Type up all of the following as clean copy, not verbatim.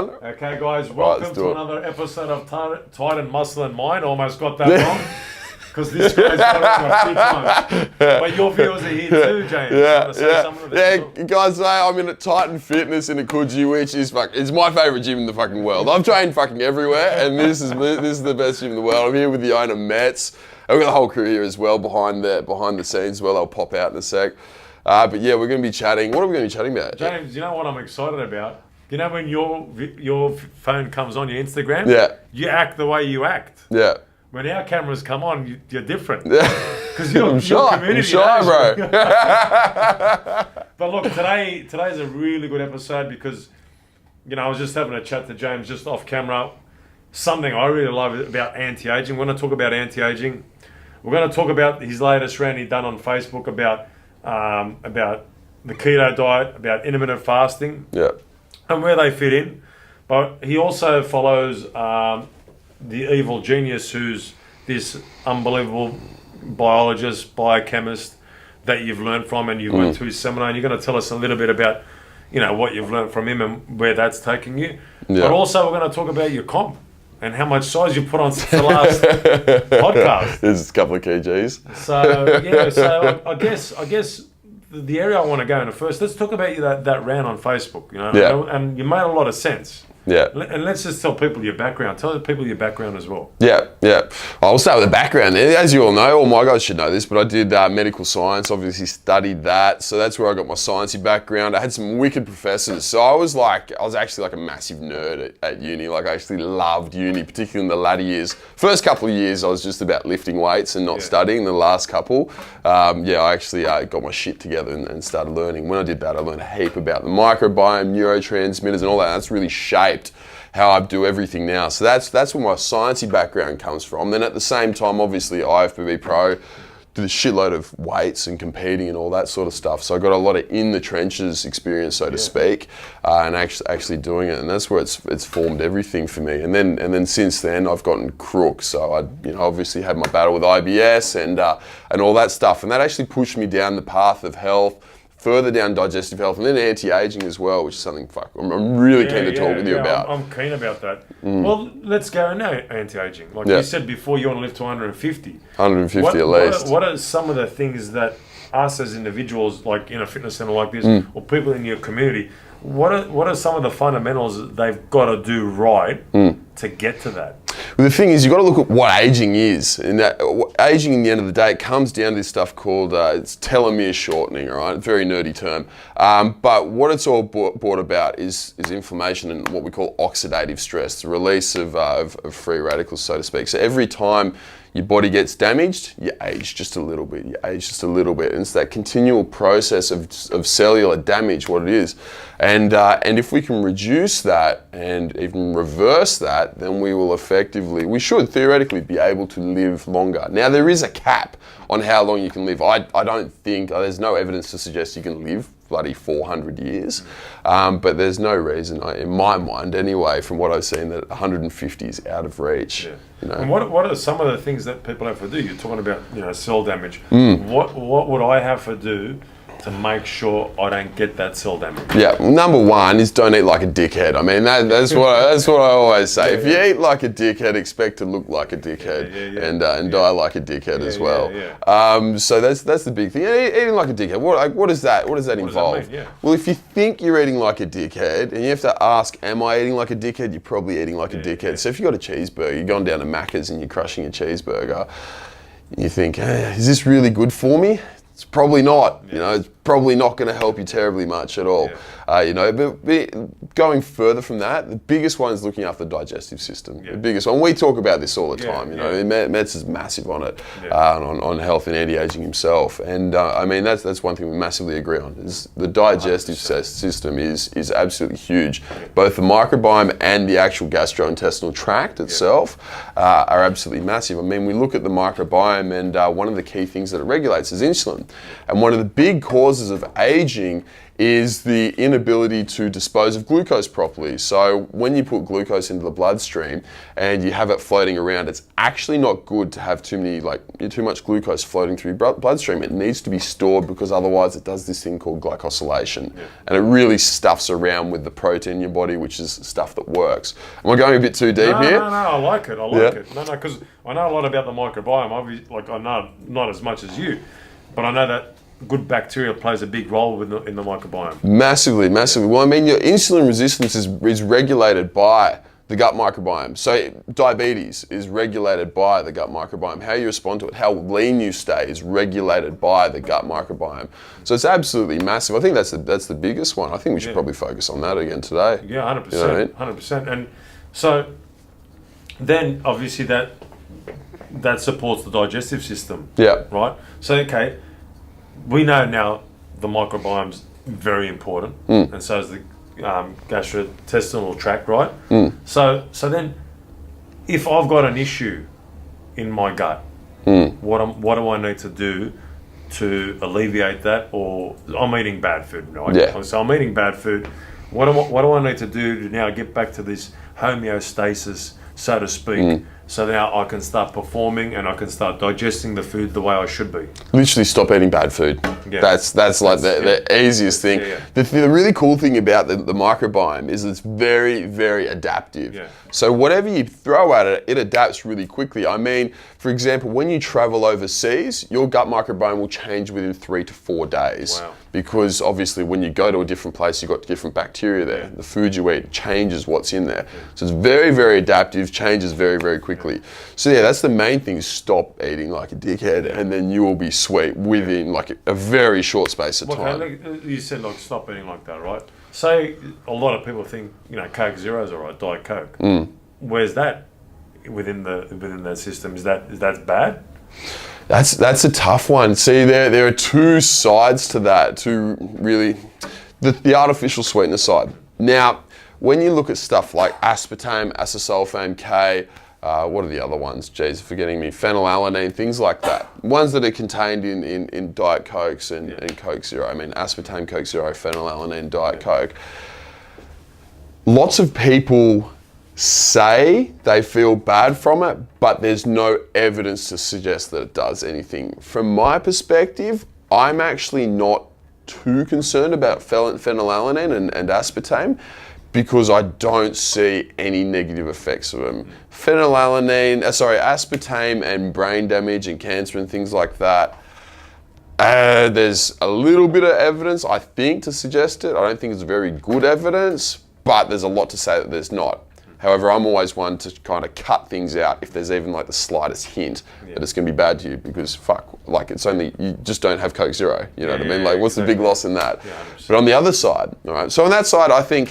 Okay, guys, welcome to another episode of Titan Muscle and Mind. Almost got that wrong because this guy's got it wrong a few times. But your viewers are here too, James. Guys, today I'm in at Titan Fitness in Coogee, which is it's my favourite gym in the fucking world. I've trained fucking everywhere, and this is the best gym in the world. I'm here with the owner, Metz. I've got the whole crew here as well behind the scenes as well. I'll pop out in a sec. But yeah, we're going to be chatting. What are we going to be chatting about? James, you know what I'm excited about? You know when your phone comes on, your Instagram? Yeah. You act the way you act. Yeah. When our cameras come on, you're different. Yeah. Because you're community. I'm shy, bro. But look, today's a really good episode because, I was just having a chat to James just off camera. Something I really love about anti-aging. We're going to talk about anti-aging. We're going to talk about his latest rant he done on Facebook about the keto diet, about intermittent fasting. Yeah. And where they fit in. But he also follows the evil genius who's this unbelievable biologist, biochemist that you've learned from, and you went to his seminar, and you're going to tell us a little bit about, what you've learned from him and where that's taking you. Yeah. But also we're going to talk about your comp and how much size you put on since the last podcast. There's a couple of kgs. So I guess the area I want to go into first, let's talk about that rant on Facebook, and you made a lot of sense. Yeah. And let's just tell people your background. Tell the people your background as well. Yeah. I'll start with the background. As you all know, all my guys should know this, but I did medical science, obviously studied that. So that's where I got my sciencey background. I had some wicked professors. So I was actually like a massive nerd at uni. Like I actually loved uni, particularly in the latter years. First couple of years, I was just about lifting weights and not studying. The last couple, I actually got my shit together and started learning. When I did that, I learned a heap about the microbiome, neurotransmitters and all that. That's really shaped how I do everything now. So that's where my sciencey background comes from. Then at the same time, obviously IFBB Pro, did a shitload of weights and competing and all that sort of stuff. So I got a lot of in the trenches experience, so to speak, and actually doing it. And that's where it's formed everything for me. And then since then I've gotten crook. So I obviously had my battle with IBS and all that stuff. And that actually pushed me down the path of health, further down digestive health, and then anti-aging as well, which is something I'm really keen to talk with you about. I'm keen about that. Well, let's go now, anti-aging. Like you said before, you want to live to 150. 150 at least. What are some of the things that us as individuals, like in a fitness center like this, or people in your community, what are some of the fundamentals that they've got to do right to get to that? Well, the thing is, you've got to look at what aging is. And that aging, in the end of the day, it comes down to this stuff called it's telomere shortening, all right? Very nerdy term. But what it's all brought about is inflammation and what we call oxidative stress, the release of free radicals, so to speak. So every time your body gets damaged, you age just a little bit, And it's that continual process of cellular damage, what it is. And if we can reduce that and even reverse that, then we should theoretically be able to live longer. Now, there is a cap on how long you can live. I don't think, there's no evidence to suggest you can live bloody 400 years. But there's no reason, in my mind anyway, from what I've seen, that 150 is out of reach. Yeah. And what are some of the things that people have to do? You're talking about cell damage. What would I have to do to make sure I don't get that cell damage? Yeah, well, number one is don't eat like a dickhead. I mean, that's what I always say. If you eat like a dickhead, expect to look like a dickhead and die like a dickhead as well. So that's the big thing. Eating like a dickhead. What does that involve? That mean? Well, if you think you're eating like a dickhead, and you have to ask, am I eating like a dickhead? You're probably eating like a dickhead. So if you've got a cheeseburger, you're going down to Macca's and you're crushing a cheeseburger, you think, hey, is this really good for me? It's probably not. It's probably not going to help you terribly much at all. But going further from that, the biggest one is looking after the digestive system. The biggest one. We talk about this all the time. Metz is massive on it, on health and anti-aging himself. And that's one thing we massively agree on. Is the digestive system is absolutely huge. Both the microbiome and the actual gastrointestinal tract itself are absolutely massive. I mean, we look at the microbiome, and one of the key things that it regulates is insulin. And one of the big causes of aging is the inability to dispose of glucose properly. So when you put glucose into the bloodstream and you have it floating around, it's actually not good to have too much glucose floating through your bloodstream. It needs to be stored because otherwise it does this thing called glycosylation. And it really stuffs around with the protein in your body, which is stuff that works. Am I going a bit too deep here? No, I like it. I like it. No, because I know a lot about the microbiome. Obviously, I know not as much as you, but I know that good bacteria plays a big role in the microbiome. Massively. Well, I mean, your insulin resistance is regulated by the gut microbiome. So diabetes is regulated by the gut microbiome. How you respond to it, how lean you stay is regulated by the gut microbiome. So it's absolutely massive. I think that's the biggest one. I think we should probably focus on that again today. Yeah, 100%. You know what I mean? 100%. And so then obviously that supports the digestive system. Yeah. Right? So, okay, we know now the microbiome's very important, and so is the gastrointestinal tract, right? So then, if I've got an issue in my gut, what do I need to do to alleviate that? Or I'm eating bad food, right? Yeah. So I'm eating bad food. What do I need to do to now get back to this homeostasis, so to speak? So now I can start performing and I can start digesting the food the way I should be. Literally stop eating bad food. Yeah. That's the easiest thing. Yeah. The really cool thing about the microbiome is it's very, very adaptive. Yeah. So whatever you throw at it, it adapts really quickly. I mean, for example, when you travel overseas, your gut microbiome will change within 3 to 4 days. Wow. Because obviously when you go to a different place, you've got different bacteria there. The food you eat changes what's in there. So it's very, very adaptive, changes very, very quickly. So yeah, that's the main thing, is stop eating like a dickhead and then you will be sweet within like a very short space of time. Okay, you said like stop eating like that, right? Say a lot of people think, Coke Zero's all right, Diet Coke. Where's that within that system? Is that bad? That's a tough one. See, there are two sides to that. To really, the artificial sweetener side. Now, when you look at stuff like aspartame, acesulfame K, what are the other ones? Jeez, forgetting me. Phenylalanine, things like that. Ones that are contained in Diet Cokes and Coke Zero. I mean, aspartame, Coke Zero, phenylalanine, Diet Coke. Lots of people say they feel bad from it, but there's no evidence to suggest that it does anything. From my perspective, I'm actually not too concerned about phenylalanine and aspartame because I don't see any negative effects of them. Aspartame and brain damage and cancer and things like that, there's a little bit of evidence, I think, to suggest it. I don't think it's very good evidence, but there's a lot to say that there's not. However, I'm always one to kind of cut things out if there's even like the slightest hint that it's going to be bad to you, because it's only, you just don't have Coke Zero, you know what I mean? Like, what's the big loss in that? Yeah, but on the other side, all right, so on that side, I think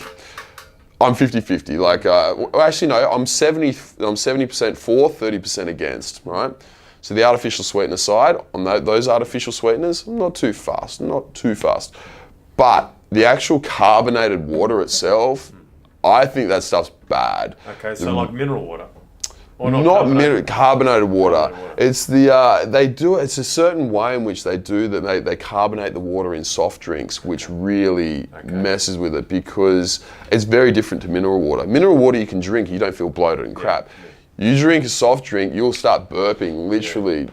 I'm 50-50. Like, actually no, I'm 70% for, 30% against, right? So the artificial sweetener side, on those artificial sweeteners, I'm not too fast. But the actual carbonated water itself, I think that stuff's bad. Okay, so like mineral water? Or carbonated water. It's it's a certain way in which they do that. They carbonate the water in soft drinks, which really messes with it because it's very different to mineral water. Mineral water you can drink, you don't feel bloated and crap. You drink a soft drink, you'll start burping literally,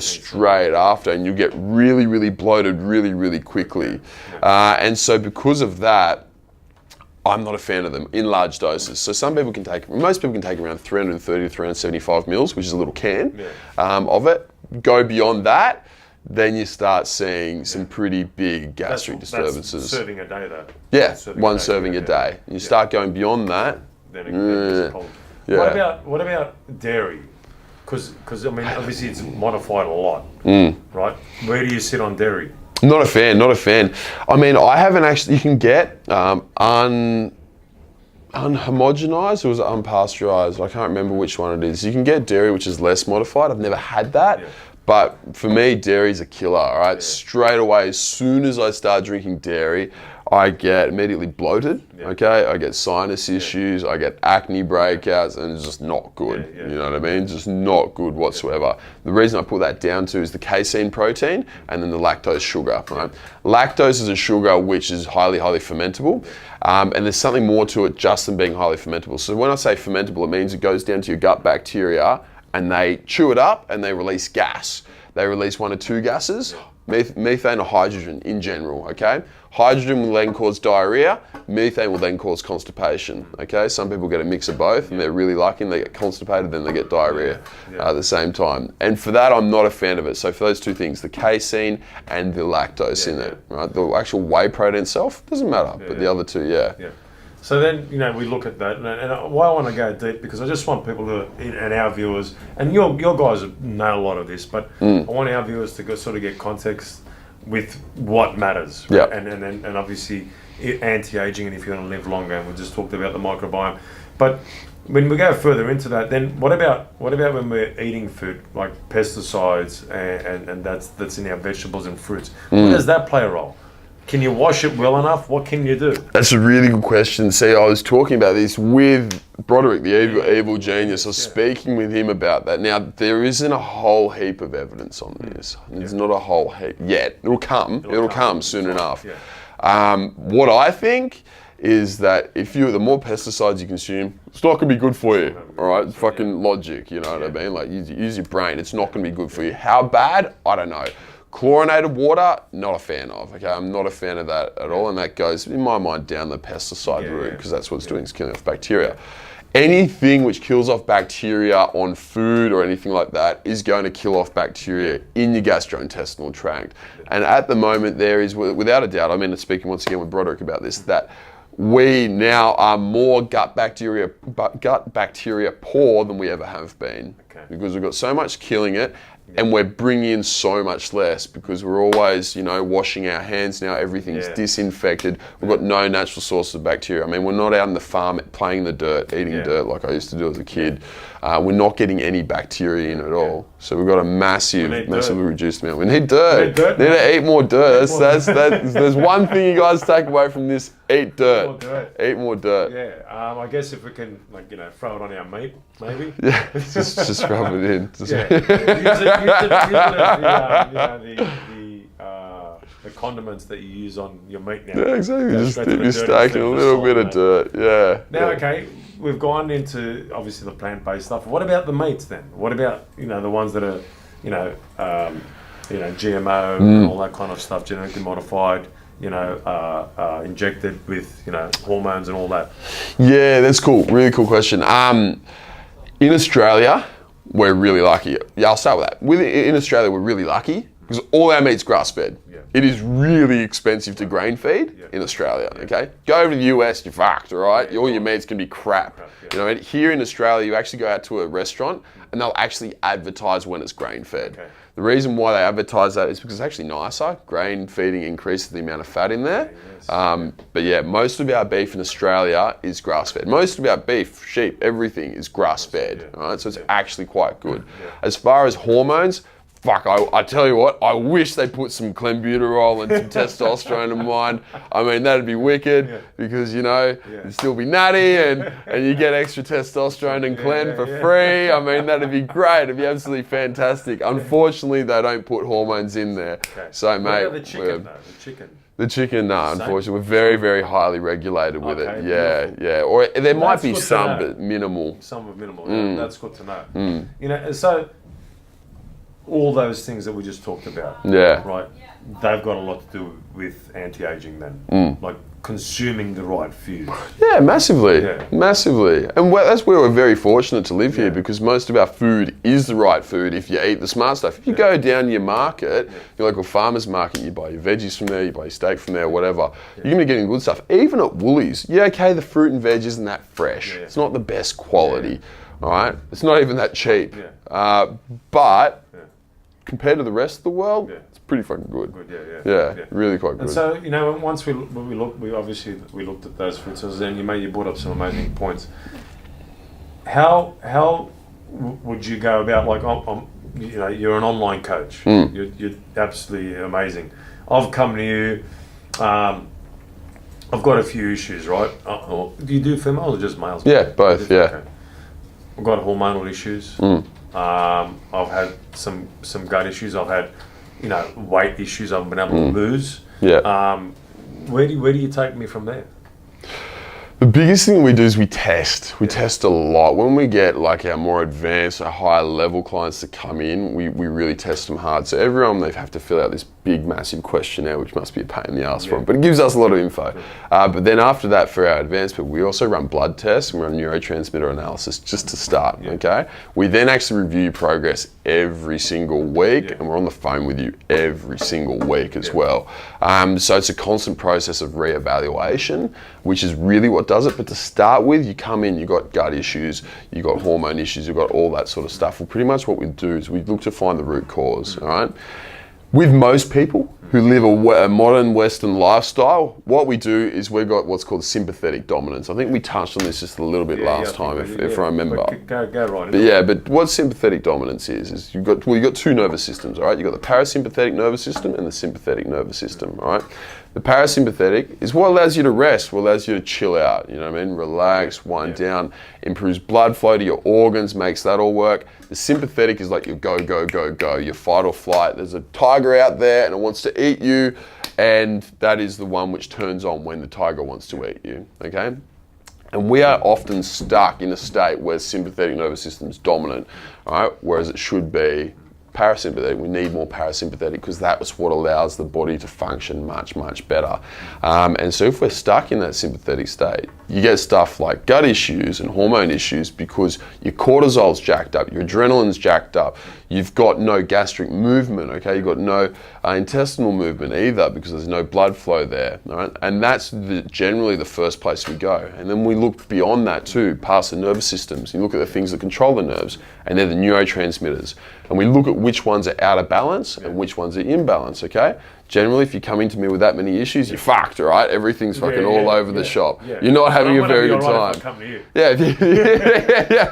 straight after, and you get really, really bloated really, really quickly. And so because of that, I'm not a fan of them in large doses. So most people can take around 330 to 375 mils, which is a little can of it. Go beyond that, then you start seeing some pretty big gastric disturbances. That's serving a day though. Yeah, one serving a day. You start going beyond that. Then it gets a problem. What about dairy? Because I mean, obviously it's modified a lot, right? Where do you sit on dairy? Not a fan. I mean, I haven't actually, you can get unhomogenized, or was it unpasteurized? I can't remember which one it is. You can get dairy which is less modified. I've never had that. But for me, dairy's a killer, all right? Straight away, as soon as I start drinking dairy, I get immediately bloated, Yeah. okay? I get sinus issues, I get acne breakouts, and it's just not good. Yeah, yeah. You know what I mean? Just not good whatsoever. The reason I put that down to is the casein protein and then the lactose sugar, right? Lactose is a sugar which is highly, highly fermentable, and there's something more to it just than being highly fermentable. So when I say fermentable, it means it goes down to your gut bacteria and they chew it up and they release gas. They release one or two gases, methane or hydrogen in general, okay? Hydrogen will then cause diarrhea, methane will then cause constipation, okay? Some people get a mix of both and they're really lucky and they get constipated, then they get diarrhea at the same time. And for that, I'm not a fan of it. So for those two things, the casein and the lactose in it, right? The actual whey protein itself doesn't matter, but the other two, Yeah. So then, we look at that, and why I want to go deep, because I just want people to, and our viewers, and your guys know a lot of this, but I want our viewers to sort of get context with what matters, right? Yeah. And obviously anti-aging, and if you want to live longer, and we just talked about the microbiome. But when we go further into that, then what about when we're eating food like pesticides and that's in our vegetables and fruits? Where does that play a role? Can you wash it well enough? What can you do? That's a really good question. See, I was talking about this with Broderick, the evil genius. I was speaking with him about that. Now, there isn't a whole heap of evidence on this. There's not a whole heap yet. It'll come soon enough. What I think is that the more pesticides you consume, it's not going to be good for you. All right, it's fucking logic. You know what I mean? Like, use your brain. It's not going to be good for you. How bad? I don't know. Chlorinated water, not a fan of. Okay, I'm not a fan of that at all, and that goes, in my mind, down the pesticide route, because that's what it's doing, is killing off bacteria. Anything which kills off bacteria on food or anything like that is going to kill off bacteria in your gastrointestinal tract. And at the moment, there is, without a doubt, I mean, speaking once again with Broderick about this, that we now are more gut bacteria poor than we ever have been, because we've got so much killing it. And we're bringing in so much less because we're always, washing our hands now. Everything's disinfected. We've got no natural sources of bacteria. I mean, we're not out in the farm playing in the dirt, eating dirt like I used to do as a kid. We're not getting any bacteria in at all. So we've got a massively reduced amount. We need dirt. We need to eat more dirt. There's one thing you guys take away from this: eat dirt. Eat more dirt. Yeah. I guess if we can, throw it on our meat, maybe. Yeah. just rub it in. Use it as the condiments that you use on your meat now. Yeah, exactly. Just dip your steak in a little bit of dirt. Yeah. Now, okay, we've gone into obviously the plant-based stuff. What about the meats then? What about the ones that are GMO and all that kind of stuff, genetically modified? Injected with hormones and all that. Yeah, that's cool. Really cool question. In Australia, we're really lucky. Yeah, I'll start with that. In Australia, we're really lucky because all our meat's grass-fed. It is really expensive to grain feed in Australia, okay? Go over to the US, you're fucked, all right? All your meat's going to be crap. Here in Australia, you actually go out to a restaurant and they'll actually advertise when it's grain-fed. The reason why they advertise that is because it's actually nicer. Grain feeding increases the amount of fat in there. But yeah, most of our beef in Australia is grass-fed. Most of our beef, sheep, everything is grass-fed, all right? So it's actually quite good. As far as hormones, fuck, I tell you what, I wish they put some clenbuterol and some testosterone in mine. I mean, that'd be wicked because, it'd still be natty and you get extra testosterone and clen for free. I mean, that'd be great. It'd be absolutely fantastic. Unfortunately, they don't put hormones in there. So, mate. What about the chicken, though? The chicken? The chicken, no, unfortunately. We're very, very highly regulated with it. Yeah. Or there might be some, but minimal. Some are minimal. That's good to know. So all those things that we just talked about, right? They've got a lot to do with anti-aging then, like consuming the right food. Yeah, massively. And that's where we're very fortunate to live here because most of our food is the right food if you eat the smart stuff. If you go down your market, your local farmer's market, you buy your veggies from there, you buy your steak from there, whatever, you're going to be getting good stuff. Even at Woolies, the fruit and veg isn't that fresh. It's not the best quality, all right? It's not even that cheap. But compared to the rest of the world, it's pretty fucking good. Really quite good. And so, once we looked at those food sources, and you brought up some amazing points. How would you go about, like, you're an online coach. You're absolutely amazing. I've come to you, I've got a few issues, right? Do you do females or just males? Yeah, both. Yeah. Okay. I've got hormonal issues. I've had some gut issues. I've had, weight issues. I've been able to lose. Yeah. Where do you take me from there? The biggest thing we do is we test. We test a lot. When we get like our more advanced, our higher level clients to come in, we really test them hard. So everyone, they have to fill out this big, massive questionnaire, which must be a pain in the ass for them, but it gives us a lot of info. But then after that, for our advanced people, we also run blood tests and run neurotransmitter analysis just to start, okay? We then actually review progress every single week, and we're on the phone with you every single week as well. So it's a constant process of reevaluation, which is really what does it. But to start with, you come in, you've got gut issues, you've got hormone issues, you've got all that sort of stuff. Well, pretty much what we do is we look to find the root cause, all right? With most people who live a modern Western lifestyle, what we do is we've got what's called sympathetic dominance. I think we touched on this just a little bit last time, if I remember. Go right. But what sympathetic dominance is you've got two nervous systems, all right? You've got the parasympathetic nervous system and the sympathetic nervous system, all right? The parasympathetic is what allows you to rest, what allows you to chill out, you know what I mean? Relax, wind down, improves blood flow to your organs, makes that all work. The sympathetic is like your go, go, go, go, your fight or flight. There's a tiger out there and it wants to eat you, and that is the one which turns on when the tiger wants to eat you, okay? And we are often stuck in a state where sympathetic nervous system is dominant, all right? Whereas it should be parasympathetic. We need more parasympathetic because that was what allows the body to function much, much better. And so if we're stuck in that sympathetic state, you get stuff like gut issues and hormone issues because your cortisol's jacked up, your adrenaline's jacked up, you've got no gastric movement, okay? You've got no intestinal movement either because there's no blood flow there, all right? And that's generally the first place we go. And then we look beyond that too, past the nervous systems. You look at the things that control the nerves, and they're the neurotransmitters. And we look at which ones are out of balance and which ones are in balance, okay? Generally, if you come into me with that many issues, you're fucked, all right? Everything's fucking all over the shop. You're not having a very good time.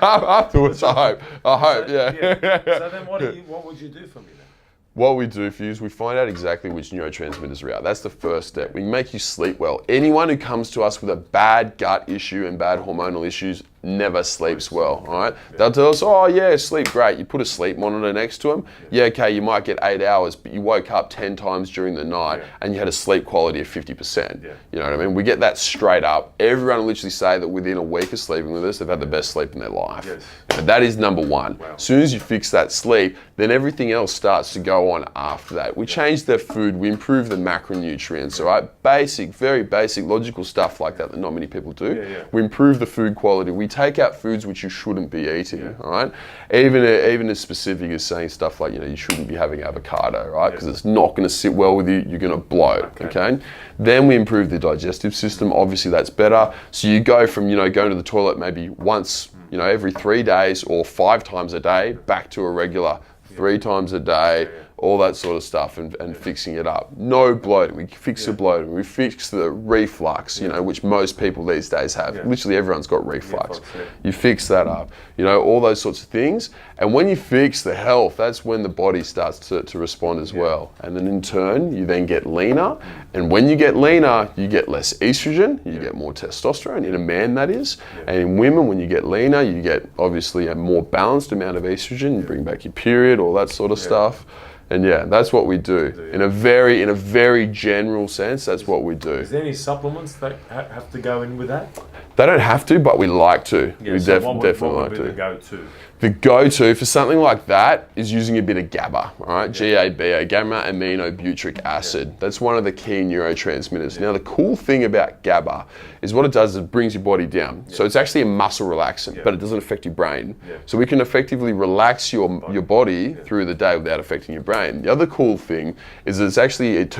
Afterwards, I hope. So then what would you do for me then? What we do for you is we find out exactly which neurotransmitters are out. That's the first step. We make you sleep well. Anyone who comes to us with a bad gut issue and bad hormonal issues never sleeps well, all right? They'll tell us, oh yeah, sleep great. You put a sleep monitor next to them. Yeah, okay, you might get 8 hours, but you woke up 10 times during the night and you had a sleep quality of 50%. You know what I mean? We get that straight up. Everyone will literally say that within a week of sleeping with us, they've had the best sleep in their life. And that is number one. As soon as you fix that sleep, then everything else starts to go on after that. We change their food, we improve the macronutrients, all right? Basic, very basic, logical stuff like that not many people do. We improve the food quality. We take out foods which you shouldn't be eating, all right? Even as specific as saying stuff like, you shouldn't be having avocado, right? Because it's not going to sit well with you, you're going to bloat, okay? Then we improve the digestive system. Obviously that's better. So you go from, going to the toilet maybe once, every 3 days or 5 times a day back to a regular 3 times a day, all that sort of stuff, and fixing it up. No bloating. We fix the bloating. We fix the reflux, which most people these days have. Literally everyone's got reflux. You fix that up. All those sorts of things. And when you fix the health, that's when the body starts to respond as well. And then in turn, you then get leaner. And when you get leaner, you get less estrogen. You get more testosterone, in a man that is. And in women, when you get leaner, you get obviously a more balanced amount of estrogen. You bring back your period, all that sort of stuff. And that's what we do. In a very general sense, that's what we do. Is there any supplements that have to go in with that? They don't have to, but we like to. We definitely like to. The go-to? The go-to for something like that is using a bit of GABA, all right? GABA, gamma-aminobutyric acid. That's one of the key neurotransmitters. Now, the cool thing about GABA is what it does is it brings your body down. So it's actually a muscle relaxant, but it doesn't affect your brain. So we can effectively relax your body through the day without affecting your brain. The other cool thing is that it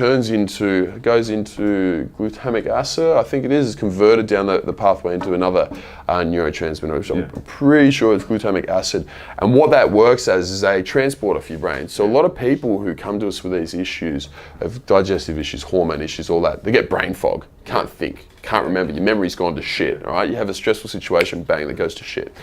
goes into glutamic acid, I think it is. It's converted down the pathway into another neurotransmitter, which I'm pretty sure it's glutamic acid. And what that works as is a transporter for your brain. So a lot of people who come to us with these issues of digestive issues, hormone issues, all that, they get brain fog, can't think, can't remember, your memory's gone to shit, all right? You have a stressful situation, bang, that goes to shit.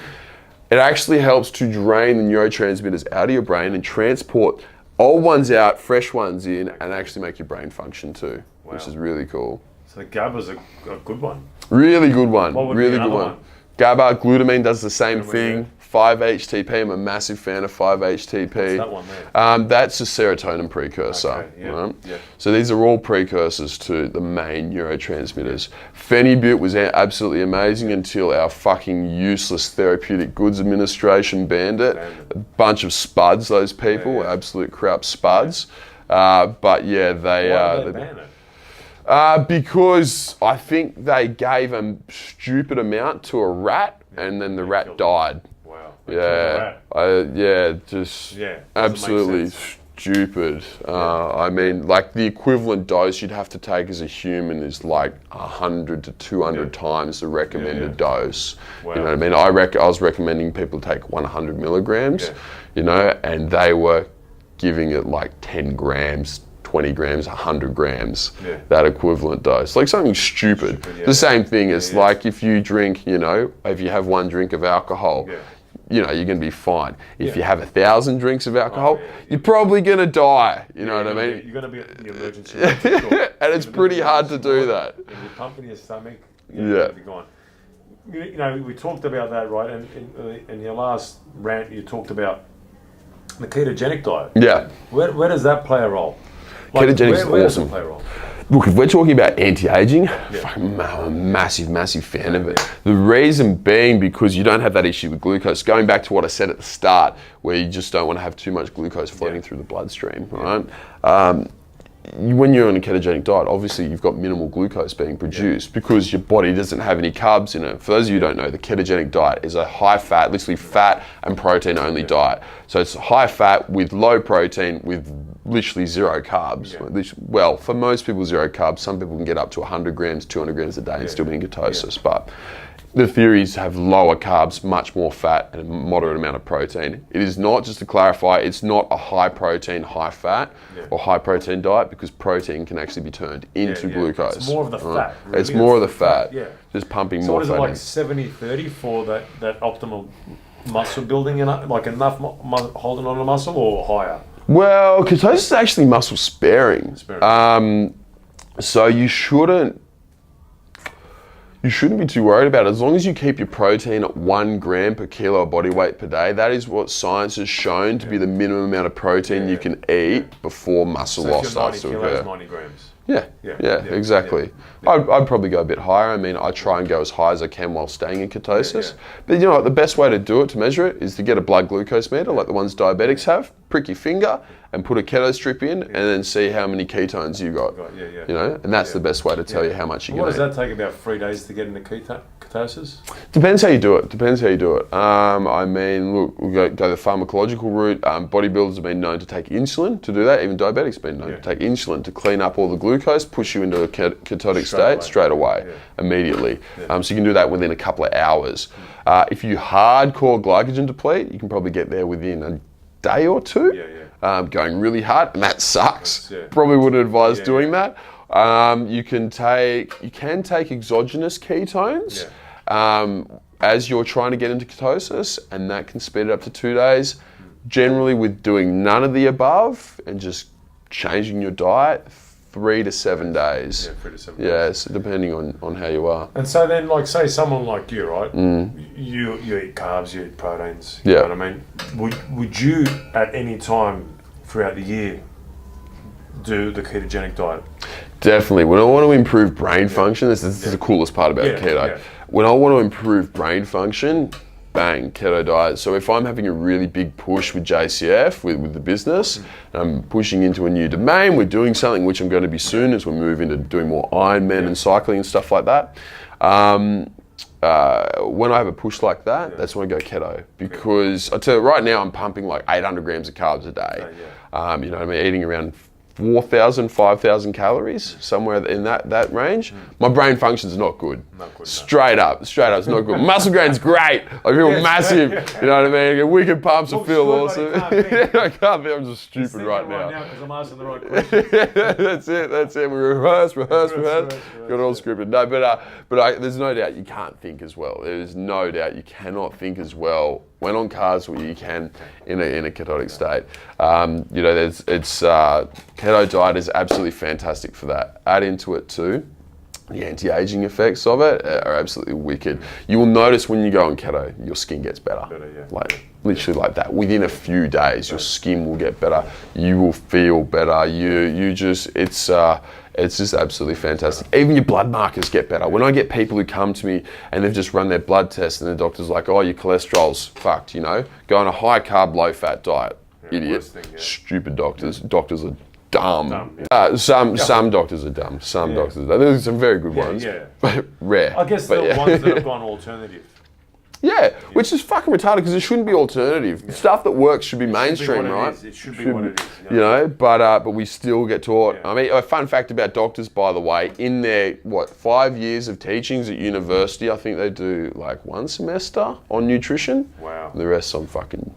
It actually helps to drain the neurotransmitters out of your brain and transport old ones out, fresh ones in, and actually make your brain function too, which is really cool. So the GABA's a good one. Really good one. What would be Really good another one. one? GABA, glutamine does the same Glutamine, thing. 5-HTP, I'm a massive fan of 5-HTP. What's that one there? That's a serotonin precursor. Okay, yeah, Right? yeah. So these are all precursors to the main neurotransmitters. Phenibut was absolutely amazing until our fucking useless Therapeutic Goods Administration banned it. A bunch of spuds, those people, Yeah, yeah. absolute crap spuds. But yeah, they... Why did they ban it? Because I think they gave a stupid amount to a rat, and then the rat killed it. died. Wow. They killed the Yeah, rat. just Yeah, doesn't make absolutely sense. stupid. I mean, like the equivalent dose you'd have to take as a human is like 100 to 200 times the recommended dose. Wow. You know what I mean? I was recommending people take 100 milligrams, Yeah. you know, and they were giving it like 10 grams. 20 grams, 100 grams, that equivalent dose. Like something stupid. The same thing as like if you drink, you know, if you have one drink of alcohol, you know, you're going to be fine. If you have 1,000 drinks of alcohol, you're probably going to die. You know what I mean? You're going to be at the emergency room. For sure. And it's pretty hard to do that. If you pump in your stomach, you're be gone. You know, we talked about that, right? And in your last rant, you talked about the ketogenic diet. Yeah. Where does that play a role? Ketogenic is where does it awesome. play a role? Look, if we're talking about anti-aging, I'm a massive fan of it. The reason being because you don't have that issue with glucose. Going back to what I said at the start, where you just don't want to have too much glucose floating through the bloodstream, right? When you're on a ketogenic diet, obviously you've got minimal glucose being produced because your body doesn't have any carbs in it. For those of you who don't know, the ketogenic diet is a high fat, literally fat and protein only diet. So it's high fat with low protein with literally zero carbs. Well, for most people, zero carbs. Some people can get up to 100 grams, 200 grams a day and still be in ketosis. But the theories have lower carbs, much more fat, and a moderate amount of protein. It is not, just to clarify, it's not a high protein, high fat or high protein diet because protein can actually be turned into glucose. It's more of the fat. Really. It's more of the fat. Yeah. Just pumping So more what is fat it, like in. 70-30 for that optimal muscle building, and like enough holding on to muscle, or higher? Well, ketosis is actually muscle sparing. So you shouldn't be too worried about it. As long as you keep your protein at 1 gram per kilo of body weight per day, that is what science has shown to be the minimum amount of protein you can eat before muscle loss starts to occur. 90 grams. Yeah, exactly. I'd probably go a bit higher. I mean, I try and go as high as I can while staying in ketosis. But you know what, the best way to do it, to measure it, is to get a blood glucose meter like the ones diabetics have, prick your finger and put a keto strip in and then see how many ketones you got. You know, and that's the best way to tell you how much you're What going to does that take, about 3 days to get into ketosis? Depends how you do it. I mean, look, we'll go the pharmacological route. Bodybuilders have been known to take insulin to do that. Even diabetics have been known to take insulin to clean up all the glucose, push you into a ketotic state straight away, immediately. So you can do that within a couple of hours. If you hardcore glycogen deplete, you can probably get there within a day or two. Going really hard, and that sucks. Probably wouldn't advise doing that. You can take exogenous ketones as you're trying to get into ketosis, and that can speed it up to 2 days. Generally, with doing none of the above and just changing your diet, 3 to 7 days. 3 to 7 days. Yes, depending on how you are. And so then, like, say someone like you, right? You eat carbs, you eat proteins. You know what I mean? Would you, at any time throughout the year, do the ketogenic diet? Definitely. When I want to improve brain function, this is the coolest part about keto. When I want to improve brain function, bang, keto diet. So if I'm having a really big push with JCF, with the business, and I'm pushing into a new domain, we're doing something which I'm going to be soon as we move into doing more Ironman and cycling and stuff like that. When I have a push like that, that's when I go keto. Because I tell you, right now I'm pumping like 800 grams of carbs a day. You know what I mean? Eating around 4,000, 5,000 calories, somewhere in that range. My brain function's not good. Straight up, it's not good. Muscle gain's great. I feel massive. You know what I mean? I get wicked pumps. I feel awesome. I can't think. I'm just stupid right now. Because I'm asking the right questions. That's it. We rehearse. Got it all scripted. No, but there's no doubt you can't think as well. There is no doubt you cannot think as well when on carbs where you can in a ketotic state. You know, keto diet is absolutely fantastic for that. Add into it too the anti-aging effects of it are absolutely wicked. You will notice when you go on keto, your skin gets better. Literally like that. Within a few days, your skin will get better. You will feel better. It's just absolutely fantastic. Even your blood markers get better. When I get people who come to me and they've just run their blood test and the doctor's like, oh, your cholesterol's fucked, go on a high carb, low fat diet. Idiot. Stupid doctors. Doctors are dumb. Some doctors are dumb. Some doctors are dumb. There's some very good ones, but rare. I guess the ones that have gone alternative. Yeah, which is fucking retarded because it shouldn't be alternative. The stuff that works should be mainstream, right? It should be what it is. But we still get taught. I mean, a fun fact about doctors, by the way, in their 5 years of teachings at university, I think they do like 1 semester on nutrition. Wow. The rest on fucking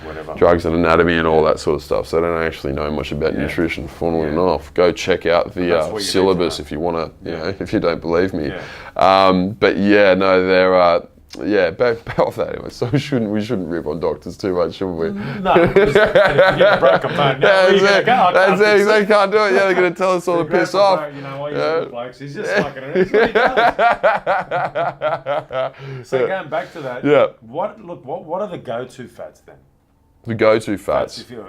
whatever. Drugs and anatomy and all that sort of stuff. So they don't actually know much about nutrition, funnily enough. Go check out the syllabus if you want to, if you don't believe me. But yeah, no, back off that anyway. So we shouldn't rip on doctors too much, should we? No, because if you broke a bone, that's it. They can't do it. Yeah, they're going to tell us all to piss off. He's just fucking it. So going back to that, what are the go-to fats then? The go-to fats. If you're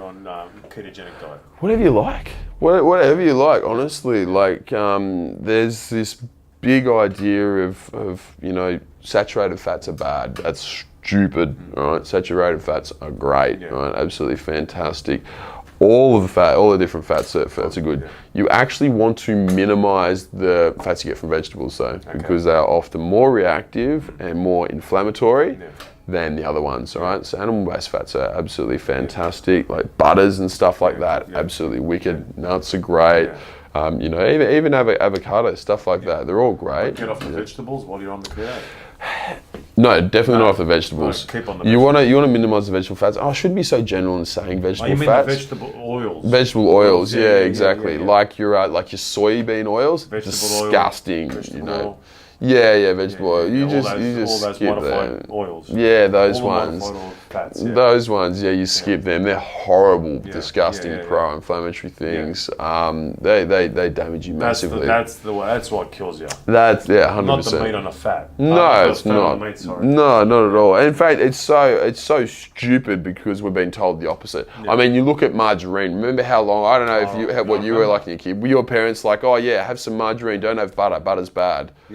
on ketogenic diet. Whatever you like. Whatever you like. Honestly, there's this big idea of saturated fats are bad. That's stupid. Right? Saturated fats are great. Right? Absolutely fantastic. All the different fats are good. You actually want to minimize the fats you get from vegetables though, because they are often more reactive and more inflammatory than the other ones, all right? So animal-based fats are absolutely fantastic, like butters and stuff like that, absolutely wicked. Nuts are great. Even avocado, stuff like that, they're all great. Get off the vegetables while you're on the keto? No, definitely not off the vegetables. Keep on the you want to minimize the vegetable fats. I shouldn't be so general in saying vegetable fats. The vegetable oils? Vegetable oils, exactly. Like your soybean oils, disgusting. Vegetable oil. Vegetable oil. You just skip them. Oils. Yeah, those ones. Fats, Those ones, you skip them. They're horrible, disgusting, pro-inflammatory things. They damage you massively. That's what kills you. That's 100%. Not the meat on the fat. No, it's not. No, not at all. In fact, it's so stupid because we're being told the opposite. I mean, you look at margarine. Remember how long? I don't know what you were like in your kid. Were your parents like, oh yeah, have some margarine, don't have butter. Butter's bad. I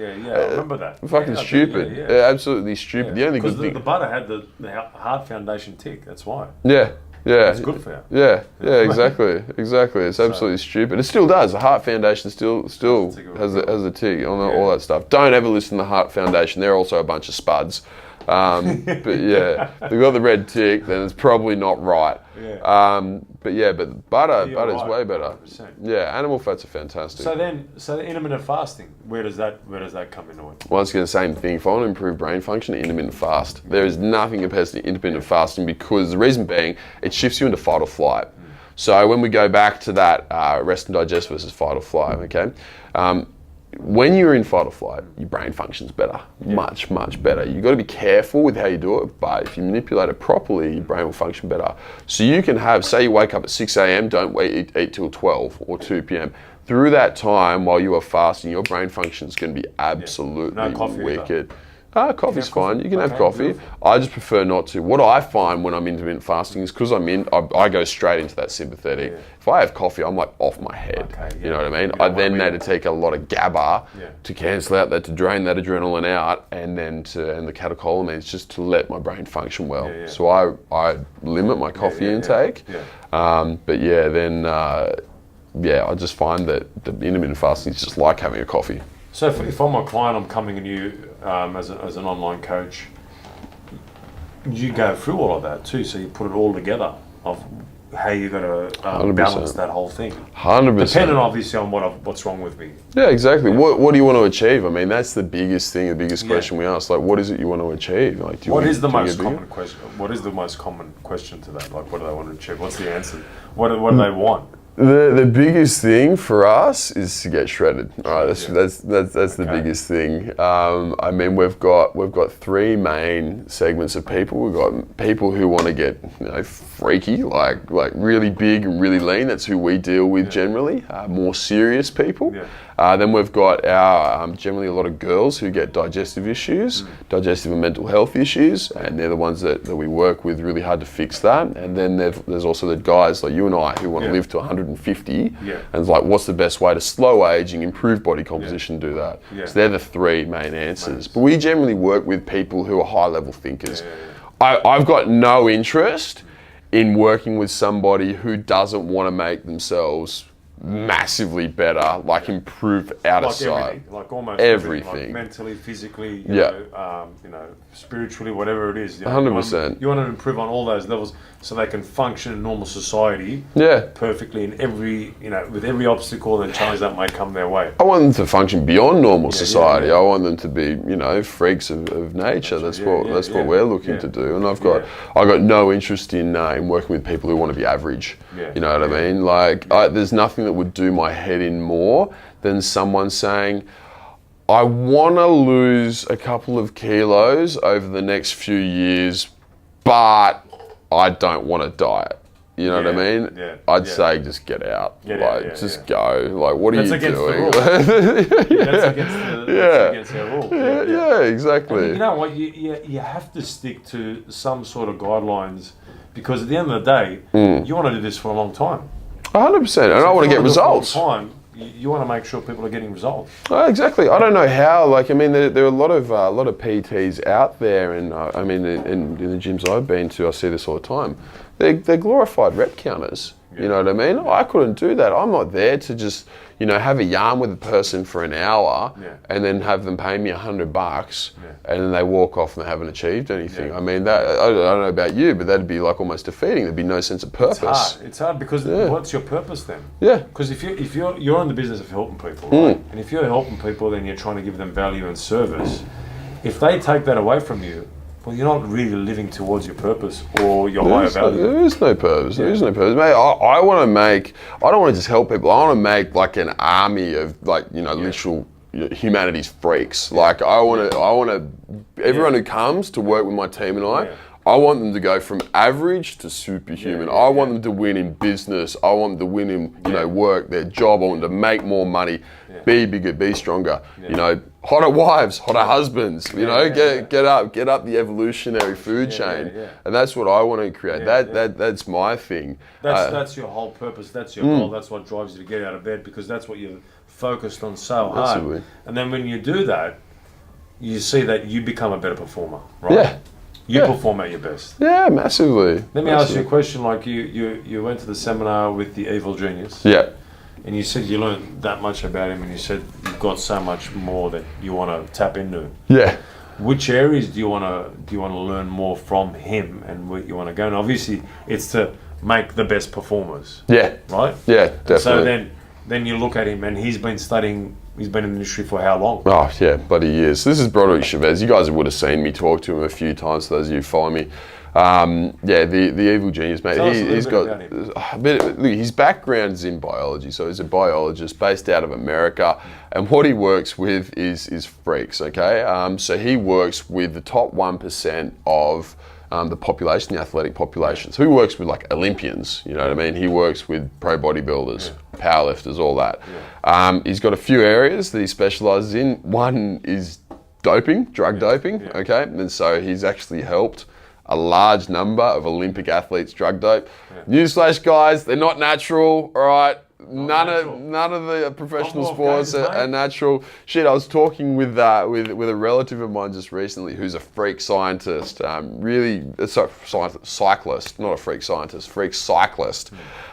remember that. Fucking stupid. Absolutely stupid. The only good thing. The butter had the hard foundation tick. That's why. It's good for you. Exactly. It's absolutely stupid. It still does. The Heart Foundation still has a tick on all that stuff. Don't ever listen to the Heart Foundation. They're also a bunch of spuds. But they've got the red tick, then it's probably not right. But butter's way better. 100%. Animal fats are fantastic. So the intermittent fasting, where does that come into it? Once again, the same thing. If I want to improve brain function, intermittent fast. There is nothing compared to intermittent fasting because the reason being, it shifts you into fight or flight. So when we go back to that rest and digest versus fight or flight, okay? When you're in fight or flight, your brain functions better, much better. You've got to be careful with how you do it, but if you manipulate it properly, your brain will function better. So you can have, say you wake up at 6 a.m., don't eat till 12 or 2 p.m. Through that time, while you are fasting, your brain function is going to be absolutely wicked. Coffee's fine. You can have coffee. I just prefer not to. What I find when I'm intermittent fasting is because I go straight into that sympathetic. If I have coffee, I'm like off my head. You know what I mean? I then need to take a lot of GABA to cancel out that, to drain that adrenaline out, and then and the catecholamines just to let my brain function well. So I limit my coffee intake. I just find that the intermittent fasting is just like having a coffee. So if I'm a client, I'm coming to you as an online coach, you go through all of that too, so you put it all together of how you're going to balance that whole thing. 100%. Depending obviously on what's wrong with me. Yeah, exactly. What do you want to achieve? I mean, that's the biggest thing, the biggest question we ask. Like, what is it you want to achieve? Like, what is the most common question? What is the most common question to that? Like, what do they want to achieve? What's the answer? What do they want? The biggest thing for us is to get shredded. All right, that's the biggest thing. I mean, we've got 3 main segments of people. We've got people who want to get freaky, like really big and really lean. That's who we deal with generally. More serious people. Then we've got our generally a lot of girls who get digestive issues, digestive and mental health issues, and they're the ones that we work with really hard to fix that. And then there's also the guys like you and I who want to live to 150, and it's like, what's the best way to slow aging, improve body composition, do that? So they're the three main answers. But we generally work with people who are high-level thinkers. I've got no interest in working with somebody who doesn't want to make themselves massively better, like improve out of sight, like almost everything, like mentally, physically, you know, spiritually, whatever it is. 100%. You want to improve on all those levels so they can function in normal society. Perfectly in every, with every obstacle and challenge that might come their way. I want them to function beyond normal society. I want them to be, freaks of nature. That's what we're looking to do. And I've got no interest in working with people who want to be average. You know what I mean? Like, there's nothing that would do my head in more than someone saying, I want to lose a couple of kilos over the next few years, but I don't want to diet. You know what I mean? I'd say just get out. Go. Like, what are you doing? That's against the rule. Yeah, exactly. And you know what? You have to stick to some sort of guidelines, because at the end of the day, you want to do this for a long time. 100%, and I want to get results. You want to make sure people are getting results. Oh, exactly. I don't know how. Like, I mean, there are a lot of PTs out there, and I mean, in the gyms I've been to, I see this all the time. They're glorified rep counters. You know what I mean? I couldn't do that. I'm not there to just, have a yarn with a person for an hour and then have them pay me $100 and then they walk off and they haven't achieved anything. I mean, that I don't know about you, but that'd be like almost defeating. There'd be no sense of purpose. It's hard because what's your purpose then? Because if you're in the business of helping people, right? And if you're helping people, then you're trying to give them value and service. If they take that away from you, well, you're not really living towards your purpose or your higher value. There is no purpose. There is no purpose. Mate, I want to make, I don't want to just help people. I want to make like an army of literal humanity's freaks. Like I want to, everyone who comes to work with my team and I want them to go from average to superhuman. I want them to win in business. I want them to win in work, their job. I want them to make more money, be bigger, be stronger. Hotter wives, hotter husbands. Get up the evolutionary food chain, and that's what I want to create. That's my thing. That's your whole purpose. That's your goal. That's what drives you to get out of bed, because that's what you're focused on so hard. Absolutely. And then when you do that, you see that you become a better performer, right? You perform at your best. Yeah, massively. Let me ask you a question. Like you went to the seminar with the Evil Genius. Yeah. And you said you learned that much about him, and you said you've got so much more that you want to tap into. Yeah. Which areas do you want to learn more from him, and where you want to go? And obviously, it's to make the best performers. Yeah. Right. Yeah, definitely. So then you look at him, and he's been studying. He's been in the industry for how long? Oh, yeah, bloody years. So this is Broderick Chavez. You guys would have seen me talk to him a few times, for those of you who follow me. The Evil Genius, mate. He's got a bit. Look, his background is in biology, so he's a biologist based out of America, and what he works with is freaks. Okay, so he works with the top 1% of the population, the athletic population. So he works with like Olympians. You know what I mean? He works with pro bodybuilders, powerlifters, all that. He's got a few areas that he specialises in. One is doping, drug doping. Okay, and so he's actually helped a large number of Olympic athletes drug dope. Newsflash, guys, they're not natural, all right? None of the professional sports are natural. Shit, I was talking with a relative of mine just recently who's a freak scientist, cyclist, not a freak scientist, freak cyclist.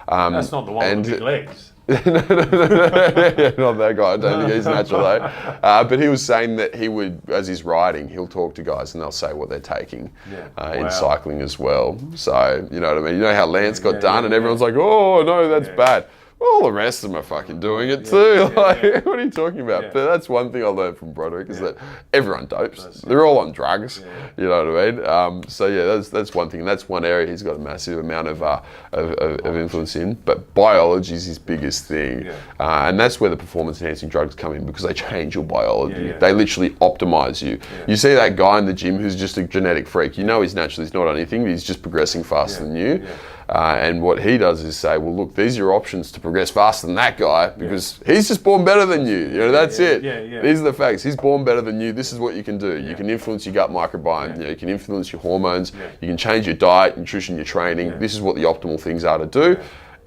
That's not the one with the big legs. No, not that guy. I don't think he's natural though. But he was saying that he would, as he's riding, he'll talk to guys and they'll say what they're taking in cycling as well. So, you know what I mean? You know how Lance got done and everyone's like, oh, no, that's bad. All the rest of them are fucking doing it too. What are you talking about? But that's one thing I learned from Broderick is that everyone dopes. They're all on drugs. You know what I mean? So that's one thing. And that's one area he's got a massive amount of influence in. But biology is his biggest thing, and that's where the performance enhancing drugs come in, because they change your biology. They literally optimize you. You see that guy in the gym who's just a genetic freak. You know he's natural. He's not on anything. But he's just progressing faster than you. And what he does is say, well, look, these are your options to progress faster than that guy because he's just born better than you. You know, that's it. These are the facts. He's born better than you. This is what you can do. You can influence your gut microbiome. You know, you can influence your hormones. You can change your diet, nutrition, your training. This is what the optimal things are to do.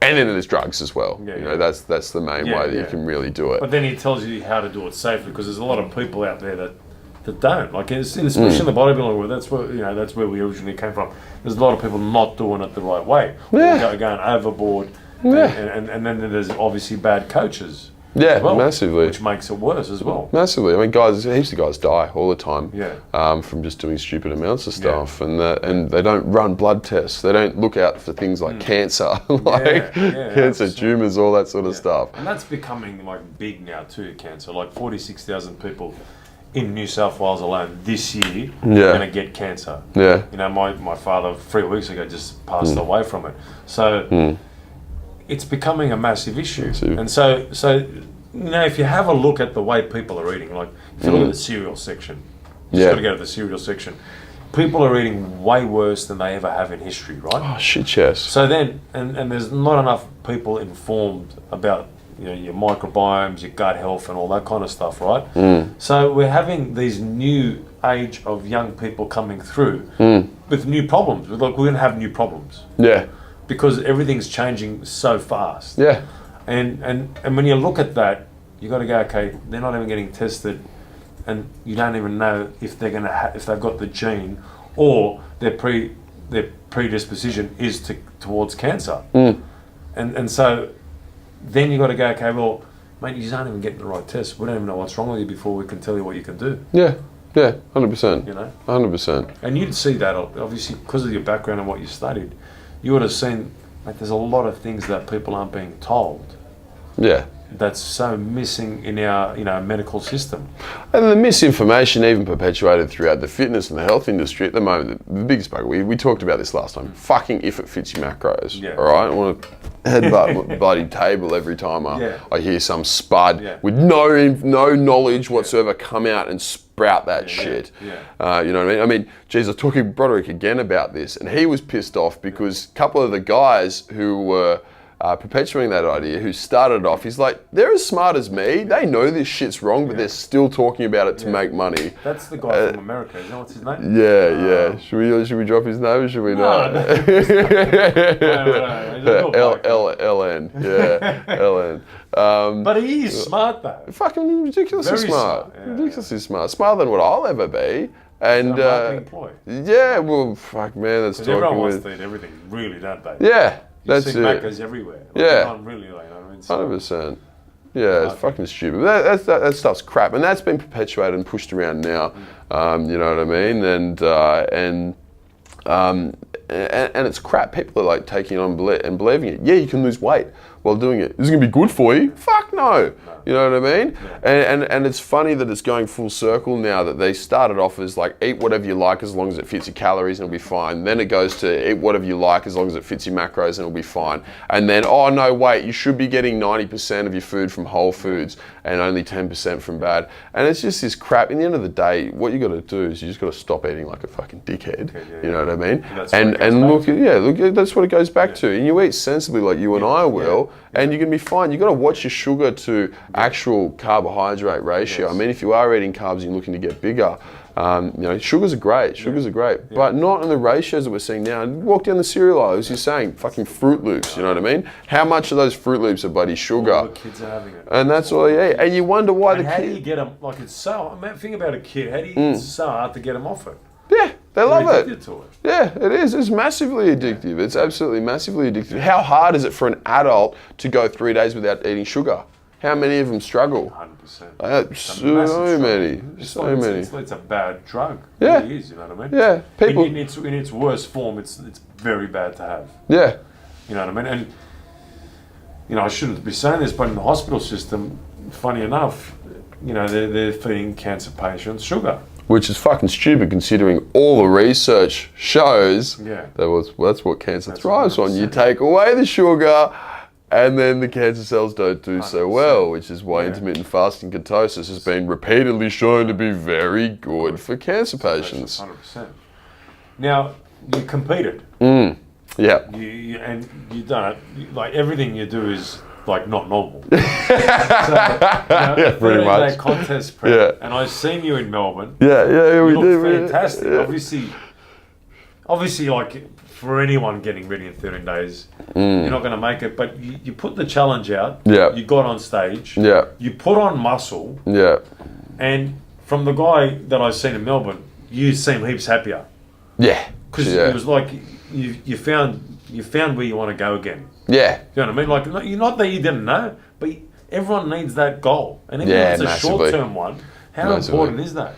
And then there's drugs as well. You know, that's the main way that you can really do it. But then he tells you how to do it safely because there's a lot of people out there that don't. Like, especially in the bodybuilding world, that's where we originally came from. There's a lot of people not doing it the right way. Going overboard. And then there's obviously bad coaches. Yeah, as well, massively. Which makes it worse as well. Massively. I mean, heaps of guys die all the time from just doing stupid amounts of stuff. And they don't run blood tests. They don't look out for things like cancer, cancer, tumours, all that sort of stuff. And that's becoming like big now too, cancer. Like 46,000 people in New South Wales alone this year are going to get cancer. You know, my father 3 weeks ago just passed away from it. So it's becoming a massive issue. And so you know, if you have a look at the way people are eating, like if you look at the cereal section, you just got to go to the cereal section. People are eating way worse than they ever have in history, right? Oh shit, yes. So then, and there's not enough people informed about, you know, your microbiomes, your gut health, and all that kind of stuff, right? So we're having these new age of young people coming through with new problems. Like, we're going to have new problems. Because everything's changing so fast. And when you look at that, you got to go, okay, they're not even getting tested, and you don't even know if they're gonna if they've got the gene, or their predisposition is towards cancer. And so then you got to go, okay, well, mate, you aren't even getting the right test. We don't even know what's wrong with you before we can tell you what you can do. 100%. You know, 100%. And you'd see that obviously because of your background and what you studied. You would have seen, like, there's a lot of things that people aren't being told. That's so missing in our, you know, medical system. And the misinformation even perpetuated throughout the fitness and the health industry at the moment. The biggest bug, we talked about this last time. Fucking if it fits your macros. All right, I want to headbutt my bloody table every time I hear some spud with no knowledge whatsoever come out and sprout that shit. You know what I mean? I mean, geez, I was talking to Broderick again about this, and he was pissed off because a couple of the guys who were perpetuating that idea, who started off, he's like, they're as smart as me. They know this shit's wrong, but they're still talking about it to make money. That's the guy from America. You know what's his name? Should we drop his name or should we not? No. LN. LN. But he is smart though. Fucking ridiculously smart. Ridiculously smart. Smarter than what I'll ever be. And well, fuck, man, that's talking everyone wants with... to eat everything, really, don't they? That's see it. Macca's everywhere. Like, really, like, you know what I mean? 100%. Yeah, it's fucking stupid. That stuff's crap, and that's been perpetuated and pushed around now. You know what I mean? And it's crap. People are like taking it on and believing it. Yeah, you can lose weight while doing it. Is it gonna be good for you? Fuck no. You know what I mean? And it's funny that it's going full circle now, that they started off as like, eat whatever you like as long as it fits your calories and it'll be fine. Then it goes to eat whatever you like as long as it fits your macros and it'll be fine. And then, oh no, wait, you should be getting 90% of your food from whole foods and only 10% from bad. And it's just this crap. In the end of the day, what you got to do is you just got to stop eating like a fucking dickhead. You know what I mean? And look, that's what it goes back to. And you eat sensibly like you and I will, and you're gonna be fine. You got to watch your sugar to actual carbohydrate ratio. I mean, if you are eating carbs and you're looking to get bigger, you know, sugars are great, but not in the ratios that we're seeing now. And walk down the cereal aisles, you're saying fucking Fruit Loops, you know what I mean? How much of those Fruit Loops are bloody sugar? All the kids are having it. And that's all they eat. And you wonder why how do you get them, like, it's so, I mean, think about a kid, how do you, it's so hard to get them off it. Yeah, they love it. Addicted to it. Yeah, it is. It's massively addictive. It's absolutely massively addictive. How hard is it for an adult to go 3 days without eating sugar? How many of them struggle? 100%. So many. It's a bad drug. Yeah. It really is, you know what I mean? Yeah. People. In its worst form, it's very bad to have. Yeah. You know what I mean? And, you know, I shouldn't be saying this, but in the hospital system, funny enough, you know, they're feeding cancer patients sugar. Which is fucking stupid considering all the research shows that's what cancer thrives on. You take away the sugar and then the cancer cells don't do so well, which is why intermittent fasting ketosis has been repeatedly shown to be very good for cancer patients. 100%. Now, you competed. Yeah. And you don't like everything you do is like not normal. So, Pretty much. That contest prep, and I've seen you in Melbourne. We You did. look fantastic. Yeah. Obviously, like for anyone getting ready in 13 days, you're not going to make it. But you put the challenge out. Yeah. You got on stage. Yeah. You put on muscle. Yeah. And from the guy that I've seen in Melbourne, you seem heaps happier. Yeah. Because it was like you found where you want to go again. Yeah. You know what I mean? Like, not that you didn't know, but everyone needs that goal. And even if it's a massively. short-term one, how important is that?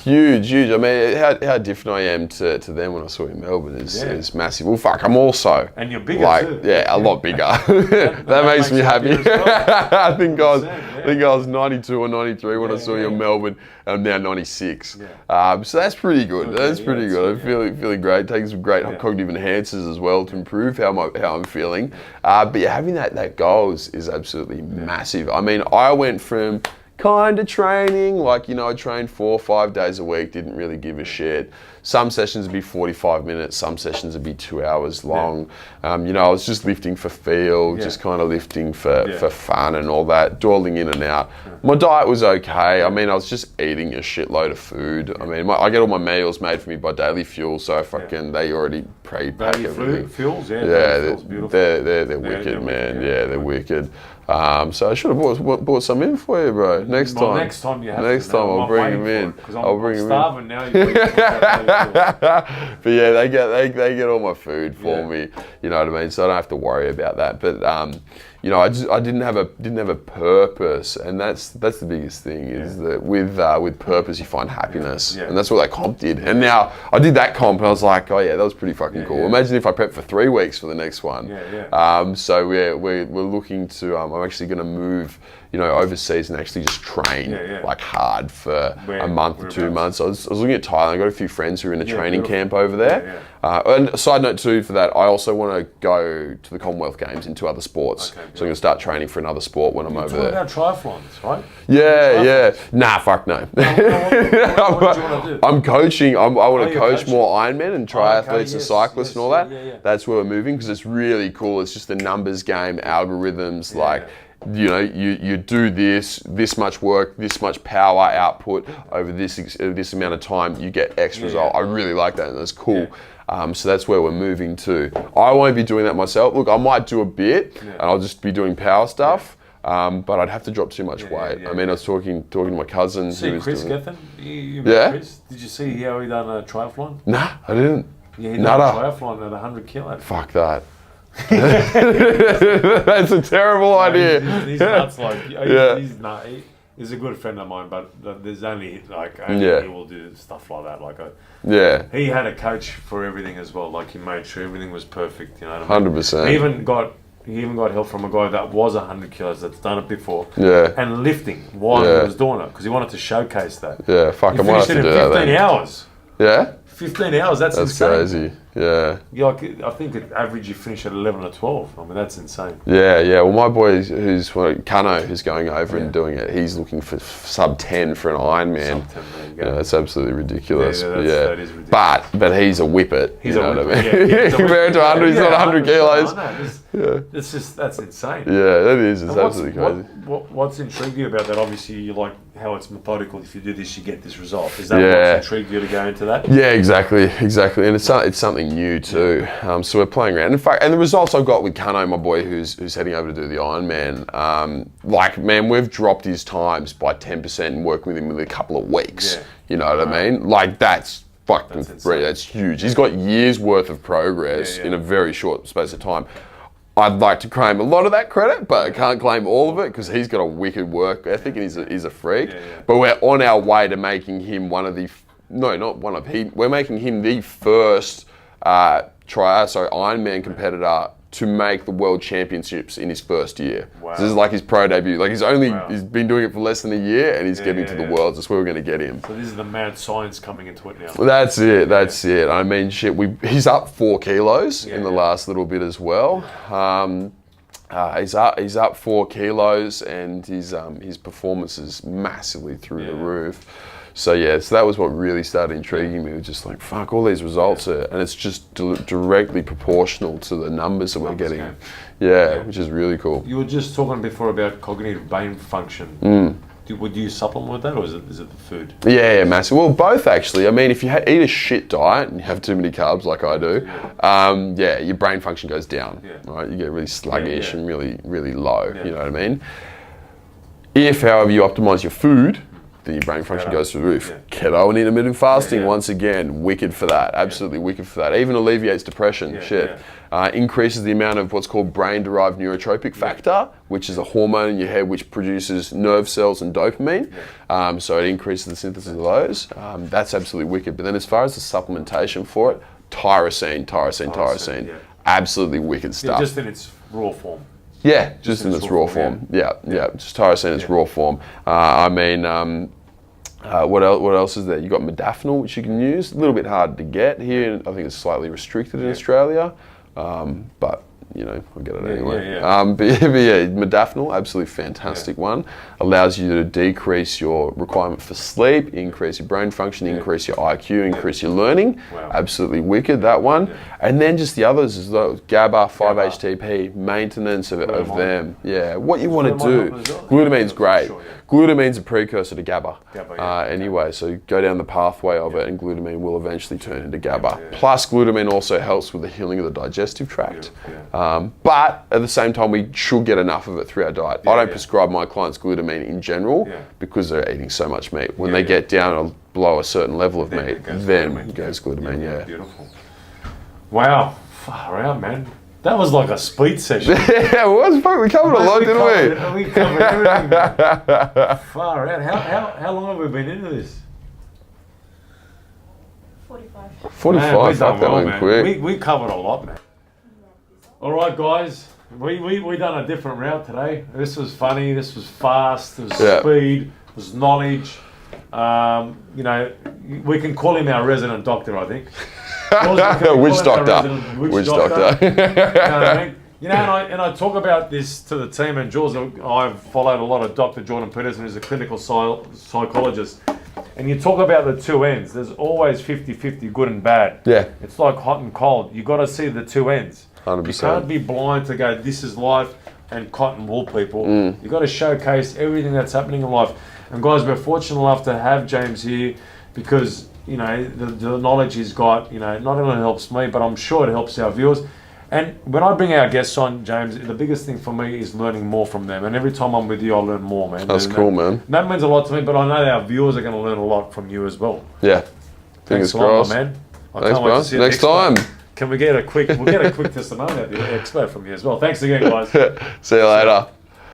Huge. I mean, how different I am to them when I saw you in Melbourne is massive. Well, fuck, I'm also... And you're bigger too. Yeah, a lot bigger. that makes me happy. Well. I think I was 92 or 93 when I saw you in Melbourne. I'm now 96. Yeah. So that's pretty good. Okay, That's pretty good. I'm feeling great. Taking some great cognitive enhancers as well to improve how I'm feeling. But having that goal is absolutely massive. I mean, I went from kind of training, like, I trained 4 or 5 days a week, didn't really give a shit. Some sessions would be 45 minutes, some sessions would be 2 hours long. I was just lifting for feel, just kind of lifting for fun and all that, dawdling in and out. My diet was okay. I mean, I was just eating a shitload of food. I mean, I get all my meals made for me by Daily Fuel, so they already pre-pack everything. Fuels, They're beautiful. They're wicked, man. They're wicked. So I should have bought some in for you, bro. Next time. Next time you have Next time I'll bring them in. I'll bring them starving now. But yeah, they get all my food for me. You know what I mean? So I don't have to worry about that. But I didn't have a purpose, and that's the biggest thing is that with purpose you find happiness, and that's what that comp did. And now I did that comp, and I was like, oh yeah, that was pretty fucking cool. Imagine if I prepped for 3 weeks for the next one. So we're looking to. I'm actually going to move, overseas and actually just train like hard for a month or 2 months. I was looking at Thailand. I got a few friends who are in a training camp over there. And a side note too for that, I also want to go to the Commonwealth Games in 2 other sports. So I'm going to start training for another sport when I'm over there. About triathlons, right? Yeah. Nah, fuck no. What do you want to do? I'm coaching. I want to coach coaching. more Ironmen and triathletes and cyclists and all that. Yeah. That's where we're moving because it's really cool. It's just a numbers game, algorithms, you do this much work, this much power output over this amount of time, you get X result. I really like that, and that's cool. So that's where we're moving to. I won't be doing that myself. Look, I might do a bit, and I'll just be doing power stuff. But I'd have to drop too much weight. I mean, I was talking to my cousin. See Chris Gethin? You met Chris? Did you see how he done a triathlon? Nah, I didn't. Yeah, he done a triathlon at 100 kilos. Fuck that. That's a terrible idea. He's nuts. He's a good friend of mine, but there's only he will do stuff like that. He had a coach for everything as well. Like he made sure everything was perfect. You know what I mean? 100%. He even got help from a guy that was 100 kilos that's done it before. And lifting while he was doing it because he wanted to showcase that. Yeah, fuck. I might have to do that. 15 hours. Yeah. 15 hours. That's insane. Crazy. Yeah. I think at average you finish at 11 or 12. I mean, that's insane. Yeah. Well, my boy Kano, who's going over and doing it, he's looking for sub 10 for an Ironman. Sub 10, there you go. That's absolutely ridiculous. That is ridiculous. But he's a whippet. He's you know a what I mean? Yeah, compared to 100, he's not 100 kilos. That's insane. Yeah, that is. It's absolutely crazy. What's intrigued you about that? Obviously, you like how it's methodical. If you do this, you get this result. Is that what's intrigued you to go into that? Yeah, exactly. And it's something new too. So we're playing around. In fact, and the results I've got with Kano, my boy, who's heading over to do the Ironman, we've dropped his times by 10% and working with him within a couple of weeks. Yeah. You know what I mean? Like that's fucking that's huge. He's got years worth of progress in a very short space of time. I'd like to claim a lot of that credit, but I can't claim all of it because he's got a wicked work ethic and he's a freak. But we're on our way to making him we're making him the first Ironman competitor to make the World Championships in his first year. Wow. So this is like his pro debut. Like he's been doing it for less than a year and he's getting to the Worlds. That's where we're going to get him. So this is the mad science coming into it now. That's it. I mean, shit, he's up 4 kilos in the last little bit as well. He's up 4 kilos and his performance is massively through the roof. So yeah, so that was what really started intriguing me. It was just like, fuck, all these results are, and it's just directly proportional to the numbers that we're getting. Yeah, which is really cool. You were just talking before about cognitive brain function. Would you supplement with that, or is it the food? Yeah, massive. Well, both actually. I mean, if you eat a shit diet and you have too many carbs like I do, your brain function goes down, right? You get really sluggish and really, really low, you know what I mean? If, however, you optimize your food, then your brain function goes through the roof. Keto and intermittent fasting, once again, wicked for that. Absolutely wicked for that. Even alleviates depression, increases the amount of what's called brain-derived neurotropic factor, which is a hormone in your head which produces nerve cells and dopamine. So it increases the synthesis of those. That's absolutely wicked. But then as far as the supplementation for it, tyrosine. Absolutely wicked stuff. Just in its raw form. Yeah, just in its raw form. Yeah. Just tyrosine in its raw form. What else is there? You got modafinil, which you can use. A little bit hard to get here. I think it's slightly restricted in Australia, but you know, I'll get it anyway. But modafinil, absolutely fantastic one. Allows you to decrease your requirement for sleep, increase your brain function, increase your IQ, increase your learning. Absolutely wicked, that one. And then just the others as well. GABA, 5-HTP, maintenance of them. Yeah, what you want to do. Glutamine's great. Glutamine's a precursor to GABA. Anyway, so go down the pathway of it, and glutamine will eventually turn into GABA. Plus, glutamine also helps with the healing of the digestive tract. But at the same time, we should get enough of it through our diet. I don't prescribe my clients glutamine in general because they're eating so much meat. When they get down below a certain level of meat, then goes glutamine. Beautiful. Wow, far out, man. That was like a speed session. Yeah, it was. Fuck, we covered a lot, didn't we? We covered everything, man. Far out. How long have we been into this? 45. Fuck, that went quick. We covered a lot, man. All right, guys. We done a different route today. This was funny. This was fast. It was speed. It was knowledge. You know, we can call him our resident doctor, I think. Witch doctor. Witch doctor. You know what I mean? You know, and I talk about this to the team, and Jules, I've followed a lot of Dr. Jordan Peterson, who's a clinical psychologist, and you talk about the two ends. There's always 50-50, good and bad. Yeah. It's like hot and cold. You got to see the two ends. 100%. You can't be blind to go, this is life, and cotton wool people. You got to showcase everything that's happening in life. And guys, we're fortunate enough to have James here because, you know, the knowledge he's got, you know, not only helps me, but I'm sure it helps our viewers. And when I bring our guests on, James, the biggest thing for me is learning more from them. And every time I'm with you, I learn more, man. That's cool, man. That means a lot to me, but I know our viewers are going to learn a lot from you as well. Yeah. Fingers crossed. Man. Thanks, bro. See you next time. Can we get a quick, we'll get a quick testimonial at the expo from you as well. Thanks again, guys. See you later.